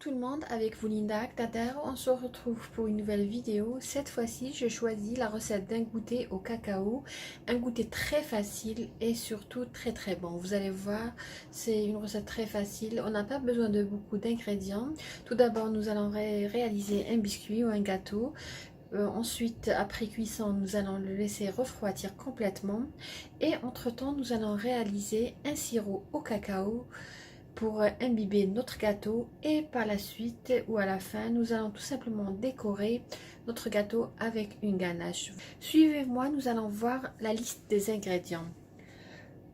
tout le monde, avec vous Linda Actader, on se retrouve pour une nouvelle vidéo. Cette fois-ci, je choisis la recette d'un goûter au cacao, un goûter très facile et surtout très bon. Vous allez voir, c'est une recette très facile, on n'a pas besoin de beaucoup d'ingrédients. Tout d'abord, nous allons réaliser un biscuit ou un gâteau. Ensuite, après cuisson, nous allons le laisser refroidir complètement et entre-temps, nous allons réaliser un sirop au cacao pour imbiber notre gâteau, et par la suite ou à la fin nous allons tout simplement décorer notre gâteau avec une ganache. Suivez-moi, nous allons voir la liste des ingrédients.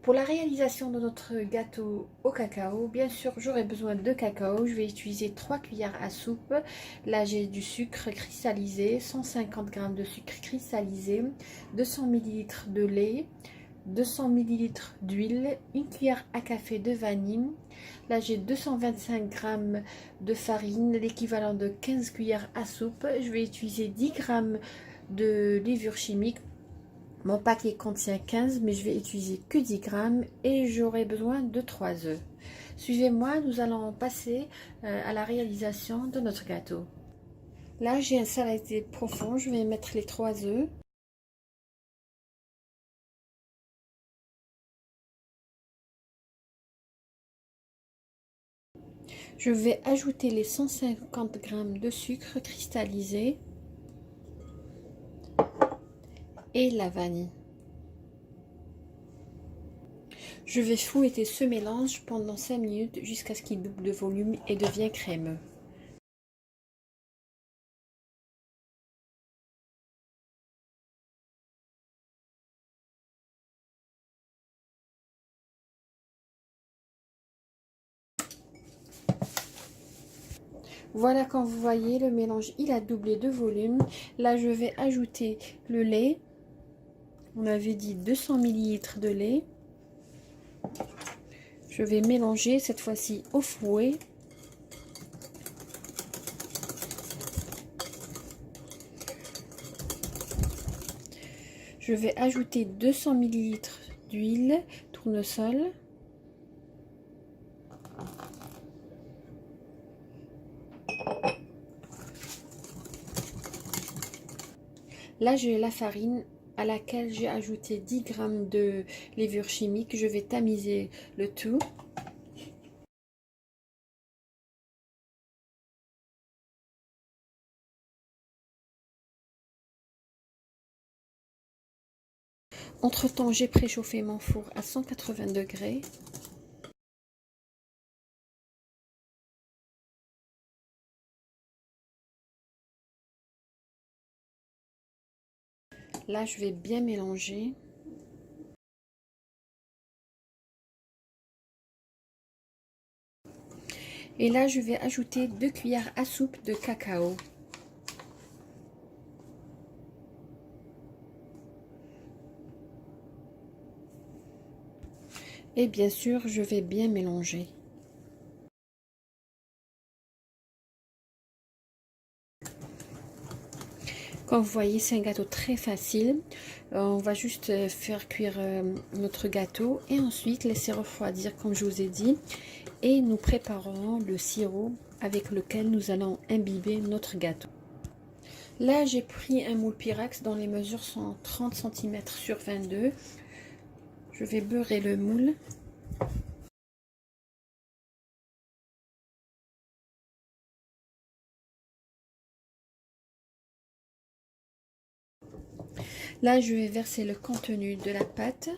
Pour la réalisation de notre gâteau au cacao, bien sûr j'aurai besoin de cacao. Je vais utiliser 3 cuillères à soupe. Là j'ai du sucre cristallisé, 150 g de sucre cristallisé, 200 ml de lait, 200 ml d'huile, une cuillère à café de vanille. Là j'ai 225 g de farine, l'équivalent de 15 cuillères à soupe. Je vais utiliser 10 g de levure chimique. Mon paquet contient 15, mais je vais utiliser que 10 grammes et j'aurai besoin de 3 œufs. Suivez-moi, nous allons passer à la réalisation de notre gâteau. Là j'ai un saladier profond, je vais mettre les 3 œufs. Je vais ajouter les 150 g de sucre cristallisé et la vanille. Je vais fouetter ce mélange pendant 5 minutes jusqu'à ce qu'il double de volume et devienne crémeux. Voilà, quand vous voyez, le mélange il a doublé de volume. Là je vais ajouter le lait. On avait dit 200 ml de lait. Je vais mélanger cette fois-ci au fouet. Je vais ajouter 200 ml d'huile tournesol. Là j'ai la farine à laquelle j'ai ajouté 10 g de levure chimique. Je vais tamiser le tout. Entre-temps, j'ai préchauffé mon four à 180 degrés. Là, je vais bien mélanger. Et là, je vais ajouter 2 cuillères à soupe de cacao. Et bien sûr, je vais bien mélanger. Comme vous voyez, c'est un gâteau très facile. On va juste faire cuire notre gâteau et ensuite laisser refroidir comme je vous ai dit. Et nous préparerons le sirop avec lequel nous allons imbiber notre gâteau. Là, j'ai pris un moule Pyrex dont les mesures sont 30 cm sur 22. Je vais beurrer le moule. Là, je vais verser le contenu de la pâte.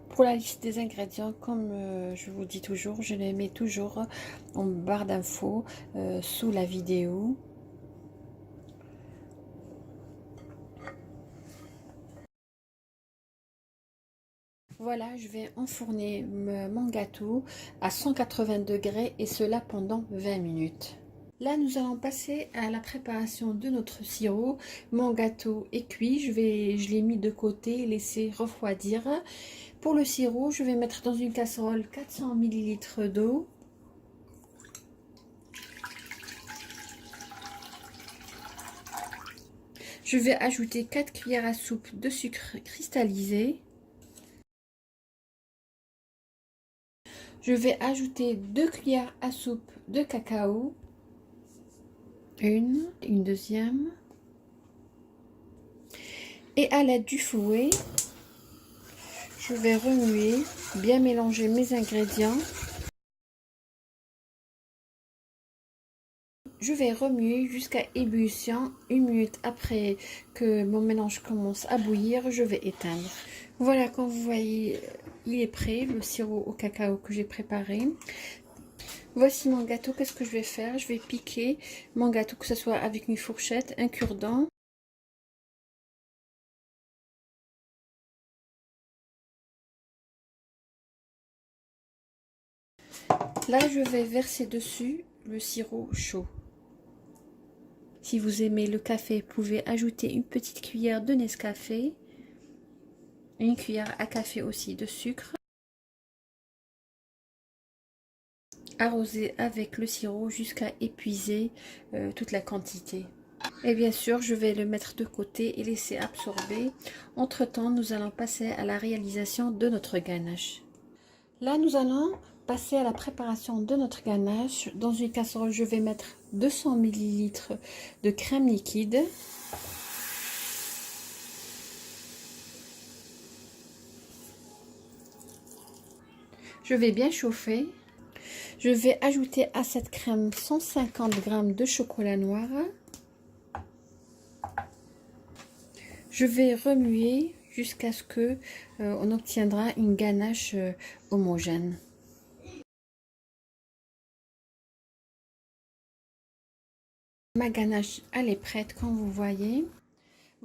Pour la liste des ingrédients, comme je vous dis toujours, je les mets toujours en barre d'infos sous la vidéo. Voilà, je vais enfourner mon gâteau à 180 degrés et cela pendant 20 minutes. Là, nous allons passer à la préparation de notre sirop. Mon gâteau est cuit, je l'ai mis de côté, laisser refroidir. Pour le sirop, je vais mettre dans une casserole 400 ml d'eau. Je vais ajouter 4 cuillères à soupe de sucre cristallisé. Je vais ajouter 2 cuillères à soupe de cacao. Une deuxième. Et à l'aide du fouet, je vais remuer, bien mélanger mes ingrédients. Je vais remuer jusqu'à ébullition. 1 minute après que mon mélange commence à bouillir, je vais éteindre. Voilà, comme vous voyez, il est prêt, le sirop au cacao que j'ai préparé. Voici mon gâteau. Qu'est-ce que je vais faire? Je vais piquer mon gâteau, que ce soit avec une fourchette, un cure-dent. Là, je vais verser dessus le sirop chaud. Si vous aimez le café, vous pouvez ajouter une petite cuillère de Nescafé, une cuillère à café aussi de sucre. Arroser avec le sirop jusqu'à épuiser toute la quantité. Et bien sûr, je vais le mettre de côté et laisser absorber. Entre temps, nous allons passer à la réalisation de notre ganache. Là, nous allons passer à la préparation de notre ganache. Dans une casserole, je vais mettre 200 ml de crème liquide. Je vais bien chauffer. Je vais ajouter à cette crème 150 g de chocolat noir. Je vais remuer jusqu'à ce que on obtiendra une ganache homogène. Ma ganache, elle est prête, comme vous voyez.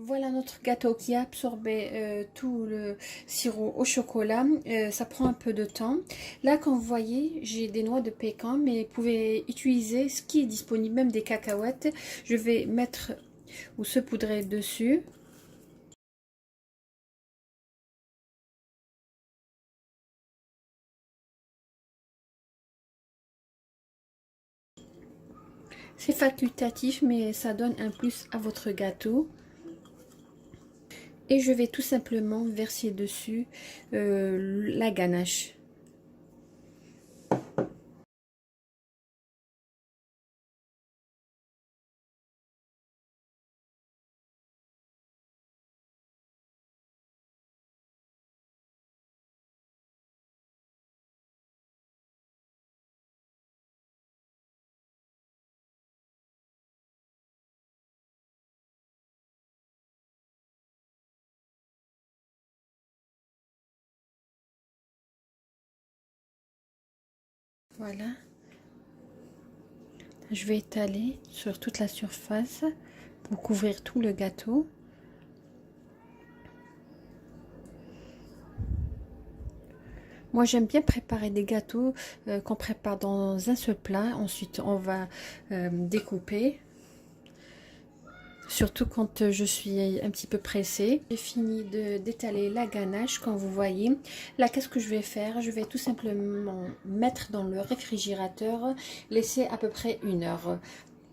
Voilà notre gâteau qui a absorbé tout le sirop au chocolat. Ça prend un peu de temps. Là, comme vous voyez, j'ai des noix de pécan, mais vous pouvez utiliser ce qui est disponible, même des cacahuètes. Je vais mettre ou saupoudrer dessus. C'est facultatif, mais ça donne un plus à votre gâteau. Et je vais tout simplement verser dessus la ganache. Voilà. Je vais étaler sur toute la surface pour couvrir tout le gâteau. Moi, j'aime bien préparer des gâteaux qu'on prépare dans un seul plat. Ensuite, on va découper. Surtout quand je suis un petit peu pressée. J'ai fini d'étaler la ganache, comme vous voyez. Là, qu'est-ce que je vais faire? Je vais tout simplement mettre dans le réfrigérateur, laisser à peu près 1 heure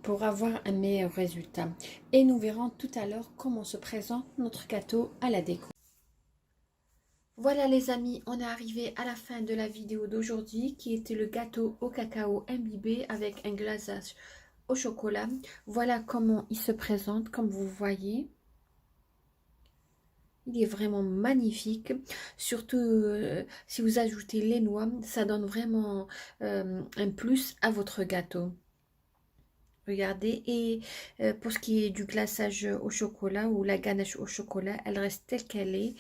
pour avoir un meilleur résultat. Et nous verrons tout à l'heure comment se présente notre gâteau à la déco. Voilà les amis, on est arrivé à la fin de la vidéo d'aujourd'hui qui était le gâteau au cacao imbibé avec un glaçage au chocolat. Voilà comment il se présente, comme vous voyez. Il est vraiment magnifique, surtout si vous ajoutez les noix, ça donne vraiment un plus à votre gâteau. Regardez, et pour ce qui est du glaçage au chocolat ou la ganache au chocolat, elle reste telle qu'elle est.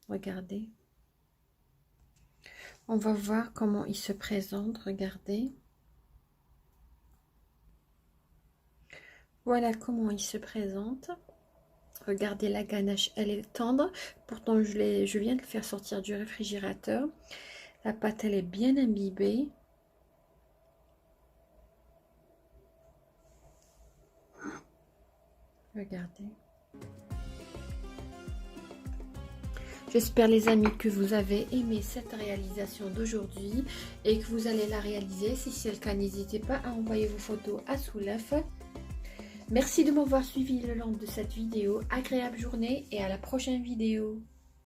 Regardez. On va voir comment il se présente, regardez. Voilà comment il se présente. Regardez, la ganache, elle est tendre. Pourtant, je viens de le faire sortir du réfrigérateur. La pâte, elle est bien imbibée. Regardez. J'espère les amis que vous avez aimé cette réalisation d'aujourd'hui et que vous allez la réaliser. Si c'est le cas, n'hésitez pas à envoyer vos photos à Soulef. Merci de m'avoir suivi le long de cette vidéo. Agréable journée et à la prochaine vidéo.